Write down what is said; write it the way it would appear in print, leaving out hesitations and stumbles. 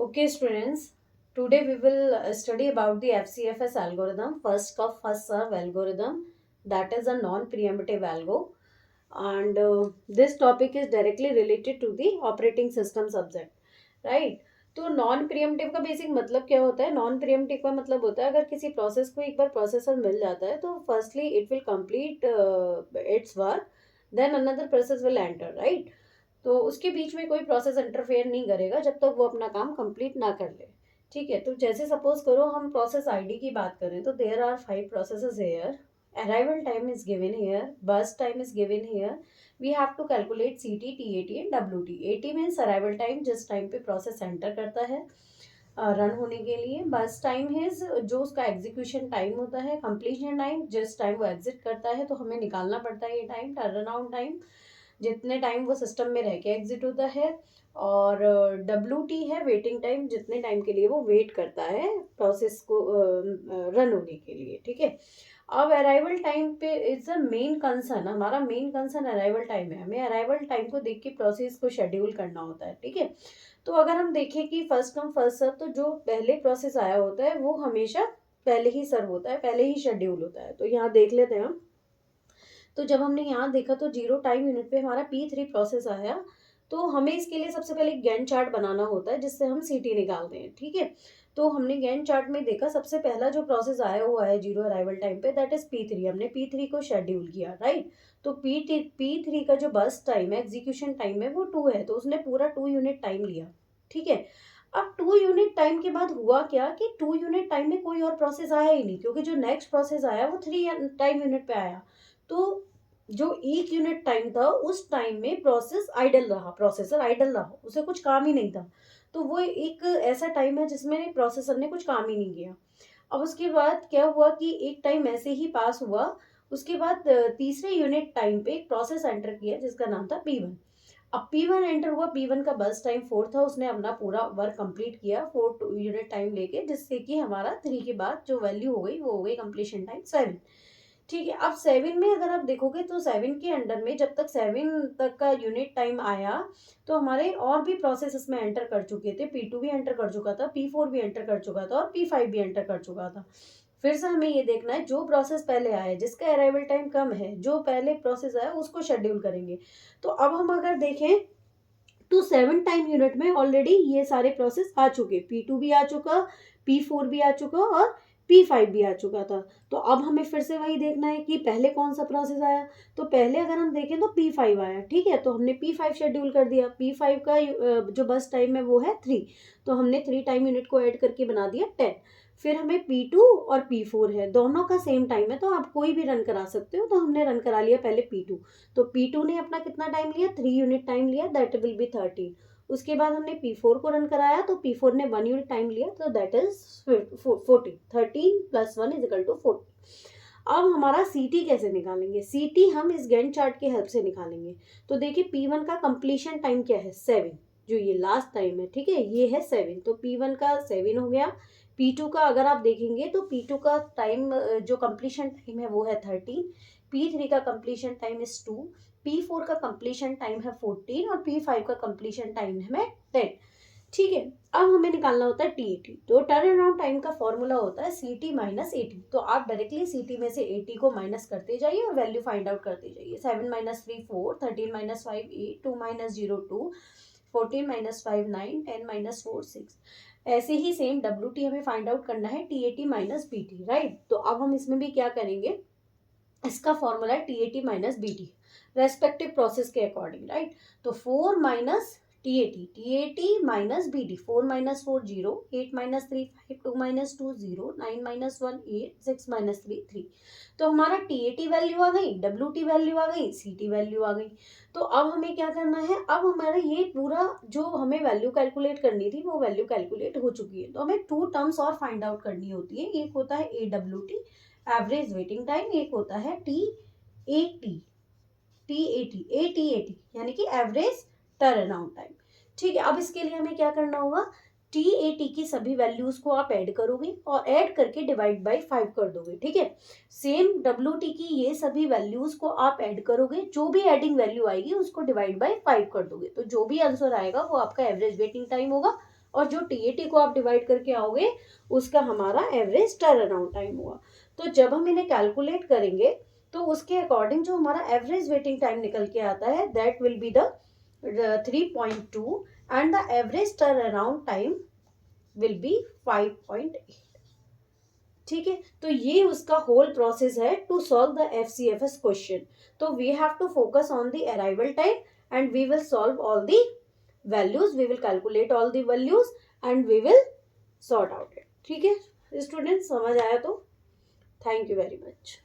Okay, students. Today we will study about the FCFS algorithm, first come first serve algorithm. That is a non-preemptive algo, and this topic is directly related to the operating system subject, right? तो non प्रियम्पटिव का basic मतलब क्या होता है? Non प्रियम्पटिव का मतलब होता है अगर किसी प्रोसेस को एक बार प्रोसेसर मिल जाता है तो firstly it will complete its work, then another process will enter, right? तो उसके बीच में कोई प्रोसेस इंटरफेयर नहीं करेगा जब तक वो अपना काम कंप्लीट ना कर ले। ठीक है, तो जैसे सपोज करो हम प्रोसेस आईडी की बात करें तो there are 5 processes here. Arrival time is given here, burst time is given here. We have to calculate C T, T A T and W T. A T means arrival time, जिस time पे process enter करता है run होने के लिए। बस time is जो उसका एग्जीक्यूशन टाइम होता है, कंप्लीशन टाइम जिस टाइम वो एग्जिट करता है, तो हमें निकालना पड़ता है ये टाइम। टर्न अराउंड टाइम जितने टाइम वो सिस्टम में रह के एग्जिट होता है। और डब्ल्यू टी है वेटिंग टाइम, जितने टाइम के लिए वो वेट करता है प्रोसेस को रन होने के लिए। ठीक है, अब अराइवल टाइम पे इज अ मेन कंसर्न, हमारा मेन कंसर्न अराइवल टाइम है। हमें अराइवल टाइम को देख के प्रोसेस को शेड्यूल करना होता है। ठीक है, तो अगर हम देखें कि फर्स्ट कम फर्स्ट सर्व, तो जो पहले प्रोसेस आया होता है वो हमेशा पहले ही सर्व होता है, पहले ही शेड्यूल होता है। तो यहाँ देख लेते हैं हम। तो जब हमने यहाँ देखा तो 0 टाइम यूनिट पे हमारा P3 प्रोसेस आया। तो हमें इसके लिए सबसे पहले गैंट चार्ट बनाना होता है जिससे हम सीटी निकालते हैं। ठीक है, तो हमने गैंट चार्ट में देखा सबसे पहला जो प्रोसेस आया हुआ है जीरो अराइवल टाइम पे, दैट इज P3। हमने P3 को शेड्यूल किया, राइट? तो P3 का जो बस टाइम है, एग्जीक्यूशन टाइम है, वो 2 है, तो उसने पूरा 2 यूनिट टाइम लिया। ठीक है, अब 2 यूनिट टाइम के बाद हुआ क्या कि 2 यूनिट टाइम में कोई और प्रोसेस आया ही नहीं, क्योंकि जो नेक्स्ट प्रोसेस आया वो 3 टाइम यूनिट पे आया। तो जो 1 यूनिट टाइम था उस टाइम में प्रोसेस आइडल रहा, प्रोसेसर आइडल रहा, उसे कुछ काम ही नहीं था। तो वो एक ऐसा टाइम है जिसमें प्रोसेसर ने कुछ काम ही नहीं किया। अब उसके बाद क्या हुआ कि एक टाइम ऐसे ही पास हुआ। उसके बाद तीसरे यूनिट टाइम पे एक प्रोसेस एंटर किया जिसका नाम था P1। अब P1 एंटर हुआ, P1 का बस टाइम 4 था, उसने अपना पूरा वर्क कंप्लीट किया 4 यूनिट टाइम लेके, जिससे कि हमारा 3 के बाद जो वैल्यू हो गई वो हो गई कंप्लीशन टाइम 7। ठीक है, अब 7 में अगर आप देखोगे तो 7 के अंडर में जब तक 7 तक का यूनिट टाइम आया तो हमारे और भी प्रोसेस इसमें एंटर कर चुके थे। P2 भी एंटर कर चुका था, P4 भी एंटर कर चुका था और P5 भी एंटर कर चुका था। फिर से हमें ये देखना है जो प्रोसेस पहले आया, जिसका अराइवल टाइम कम है, जो पहले प्रोसेस आया उसको शेड्यूल करेंगे। तो अब हम अगर देखें तो 7 टाइम यूनिट में ऑलरेडी ये सारे प्रोसेस आ चुके, P2 भी आ चुका, P4 भी आ चुका और P5 भी आ चुका था। तो अब हमें फिर से वही देखना है कि पहले कौन सा प्रोसेस आया। तो पहले अगर हम देखें तो P5 आया। ठीक है, तो हमने P5 शेड्यूल कर दिया। P5 का जो बस टाइम है वो है 3, तो हमने 3 टाइम यूनिट को ऐड करके बना दिया 10। फिर हमें P2 और P4 है, दोनों का सेम टाइम है, तो आप कोई भी रन करा सकते हो। तो हमने रन करा लिया पहले P2। तो P2 ने अपना कितना टाइम लिया, 3 यूनिट टाइम लिया, दैट विल बी 13। उसके बाद हमने P4 को रन कराया तो P4 ने 1 यूनिट टाइम लिया, तो दैट इज 14। 13 + 1 = 14। अब हमारा CT कैसे निकालेंगे? CT हम इस गैंट चार्ट के हेल्प से निकालेंगे। तो देखिए P1 का कंप्लीशन टाइम क्या है, 7, जो ये लास्ट टाइम है। ठीक है, ये है 7, तो P1 का 7 हो गया। P2 का अगर आप देखेंगे तो P2 का टाइम जो कंप्लीशन टाइम है वो है 13। P3 का कंप्लीशन टाइम इज 2। P4 का कंप्लीशन टाइम है 14 और P5 का कंप्लीशन टाइम है 10। ठीक है, अब हमें निकालना होता है TAT। तो टर्न अराउंड टाइम का फॉर्मूला होता है CT माइनस AT। तो आप डायरेक्टली CT में से AT को माइनस करते जाइए और वैल्यू फाइंड आउट करते जाइए। 7 - 3 4, 13 - 5 8, 2 - 0 2, 14 - 5 9, 10 - 4 6। ऐसे ही सेम WT हमें फाइंड आउट करना है, TAT माइनस BT, राइट? तो अब हम इसमें भी क्या करेंगे, इसका फॉर्मूला है TAT minus BT, respective process के अकॉर्डिंग, राइट? तो 4 माइनस TAT माइनस BT, 4 - 4 0, 8 - 3 5, 2 - 2 0, 9 - 1 8, 6 - 3 3। तो हमारा TAT वैल्यू आ गई, WT वैल्यू आ गई, CT वैल्यू आ गई। तो अब हमें क्या करना है, अब हमारा ये पूरा जो हमें वैल्यू कैलकुलेट करनी थी वो वैल्यू कैलकुलेट हो चुकी है। तो हमें 2 टर्म्स और फाइंड आउट करनी होती है। एक होता है AWT, एवरेज वेटिंग टाइम, एक होता है TAT यानी कि एवरेज टर्न अराउंड टाइम। ठीक है, अब इसके लिए हमें क्या करना होगा, TAT की सभी वैल्यूज को आप ऐड करोगे और ऐड करके डिवाइड बाय 5 कर दोगे। ठीक है, सेम WT की ये सभी वैल्यूज को आप ऐड करोगे, जो भी एडिंग वैल्यू आएगी उसको डिवाइड बाय 5 कर दोगे, तो जो भी आंसर आएगा वो आपका एवरेज वेटिंग टाइम होगा और जो TAT को आप डिवाइड करके आओगे उसका हमारा एवरेज टर्न अराउंड टाइम हुआ। तो जब हम इन्हें कैलकुलेट करेंगे तो उसके अकॉर्डिंग जो हमारा एवरेज वेटिंग टाइम निकल के आता है that will be the 3.2 and the average turn around time will be 5.8। ठीक है, तो ये उसका होल प्रोसेस है to solve the FCFS question. तो we have to focus on the arrival time and we will solve all the values, we will calculate all the values and we will sort out it. ठीक है student, समझ आया तो thank you very much.